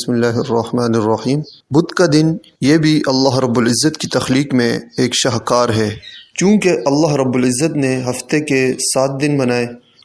بسم اللہ الرحمن الرحیم۔ بدھ کا دن یہ بھی اللہ رب العزت کی تخلیق میں ایک شاہکار ہے، چونکہ اللہ رب العزت نے ہفتے کے 7 دن بنائے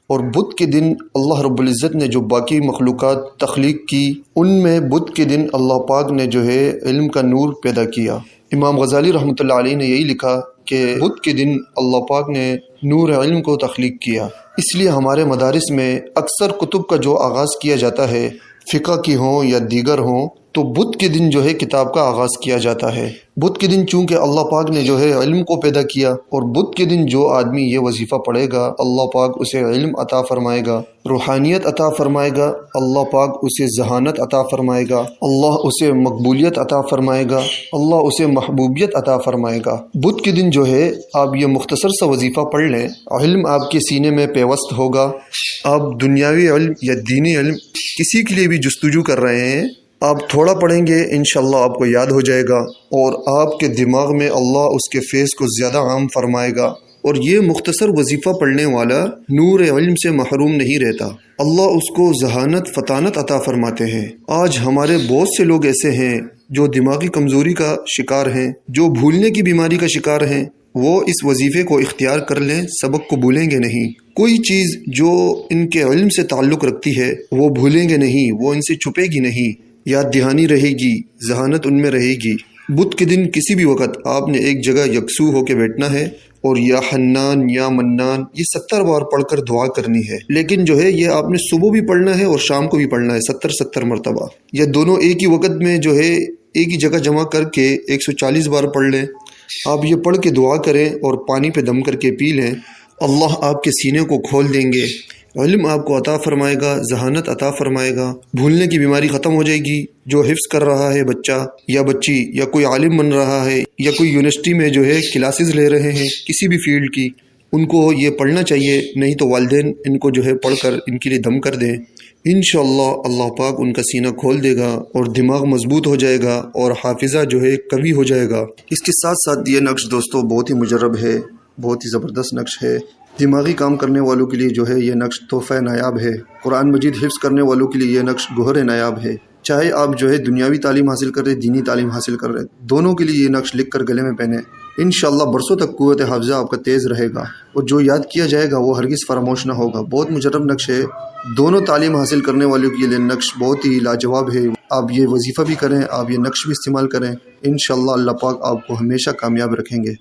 اور بدھ کے دن اللہ رب العزت نے جو باقی مخلوقات تخلیق کی ان میں بدھ کے دن اللہ پاک نے جو ہے علم کا نور پیدا کیا۔ امام غزالی رحمۃ اللہ علیہ نے یہی لکھا کہ بدھ کے دن اللہ پاک نے نور علم کو تخلیق کیا۔ اس لیے ہمارے مدارس میں اکثر کتب کا جو آغاز کیا جاتا ہے، فقہ کی ہوں یا دیگر ہوں، تو بدھ کے دن جو ہے کتاب کا آغاز کیا جاتا ہے۔ بدھ کے دن چونکہ اللہ پاک نے جو ہے علم کو پیدا کیا، اور بدھ کے دن جو آدمی یہ وظیفہ پڑھے گا اللہ پاک اسے علم عطا فرمائے گا، روحانیت عطا فرمائے گا، اللہ پاک اسے ذہانت عطا فرمائے گا، اللہ اسے مقبولیت عطا فرمائے گا، اللہ اسے محبوبیت عطا فرمائے گا۔ بدھ کے دن جو ہے آپ یہ مختصر سا وظیفہ پڑھ لیں، علم آپ کے سینے میں پیوست ہوگا۔ آپ دنیاوی علم یا دینی علم کسی کے لیے بھی جستجو کر رہے ہیں، آپ تھوڑا پڑھیں گے انشاءاللہ آپ کو یاد ہو جائے گا، اور آپ کے دماغ میں اللہ اس کے فیض کو زیادہ عام فرمائے گا، اور یہ مختصر وظیفہ پڑھنے والا نور علم سے محروم نہیں رہتا، اللہ اس کو ذہانت فطانت عطا فرماتے ہیں۔ آج ہمارے بہت سے لوگ ایسے ہیں جو دماغی کمزوری کا شکار ہیں، جو بھولنے کی بیماری کا شکار ہیں، وہ اس وظیفے کو اختیار کر لیں، سبق کو بھولیں گے نہیں۔ کوئی چیز جو ان کے علم سے تعلق رکھتی ہے وہ بھولیں گے نہیں، وہ ان سے چھپے گی نہیں، یاد دہانی رہے گی، ذہانت ان میں رہے گی۔ بدھ کے دن کسی بھی وقت آپ نے ایک جگہ یکسو ہو کے بیٹھنا ہے اور یا حنان یا منان یہ 70 بار پڑھ کر دعا کرنی ہے، لیکن جو ہے یہ آپ نے صبح بھی پڑھنا ہے اور شام کو بھی پڑھنا ہے 70 مرتبہ، یا دونوں ایک ہی وقت میں جو ہے ایک ہی جگہ جمع کر کے 140 بار پڑھ لیں۔ آپ یہ پڑھ کے دعا کریں اور پانی پہ دم کر کے پی لیں، اللہ آپ کے سینے کو کھول دیں گے، علم آپ کو عطا فرمائے گا، ذہانت عطا فرمائے گا، بھولنے کی بیماری ختم ہو جائے گی۔ جو حفظ کر رہا ہے بچہ یا بچی، یا کوئی عالم بن رہا ہے، یا کوئی یونیورسٹی میں جو ہے کلاسز لے رہے ہیں کسی بھی فیلڈ کی، ان کو یہ پڑھنا چاہیے، نہیں تو والدین ان کو جو ہے پڑھ کر ان کے لیے دم کر دیں۔ انشاءاللہ اللہ پاک ان کا سینہ کھول دے گا اور دماغ مضبوط ہو جائے گا اور حافظہ جو ہے قوی ہو جائے گا۔ اس کے ساتھ ساتھ یہ نقش دوستو بہت ہی مجرب ہے، بہت ہی زبردست نقش ہے۔ دماغی کام کرنے والوں کے لیے جو ہے یہ نقش تحفہ نایاب ہے، قرآن مجید حفظ کرنے والوں کے لیے یہ نقش گوہر نایاب ہے۔ چاہے آپ جو ہے دنیاوی تعلیم حاصل کر رہے، دینی تعلیم حاصل کر رہے، دونوں کے لیے یہ نقش لکھ کر گلے میں پہنے، انشاءاللہ برسوں تک قوت حافظہ آپ کا تیز رہے گا، اور جو یاد کیا جائے گا وہ ہرگز فراموش نہ ہوگا۔ بہت مجرب نقش ہے، دونوں تعلیم حاصل کرنے والوں کے لیے نقش بہت ہی لاجواب ہے۔ آپ یہ وظیفہ بھی کریں، آپ یہ نقش بھی استعمال کریں، انشاءاللہ اللہ پاک آپ کو ہمیشہ کامیاب رکھیں گے۔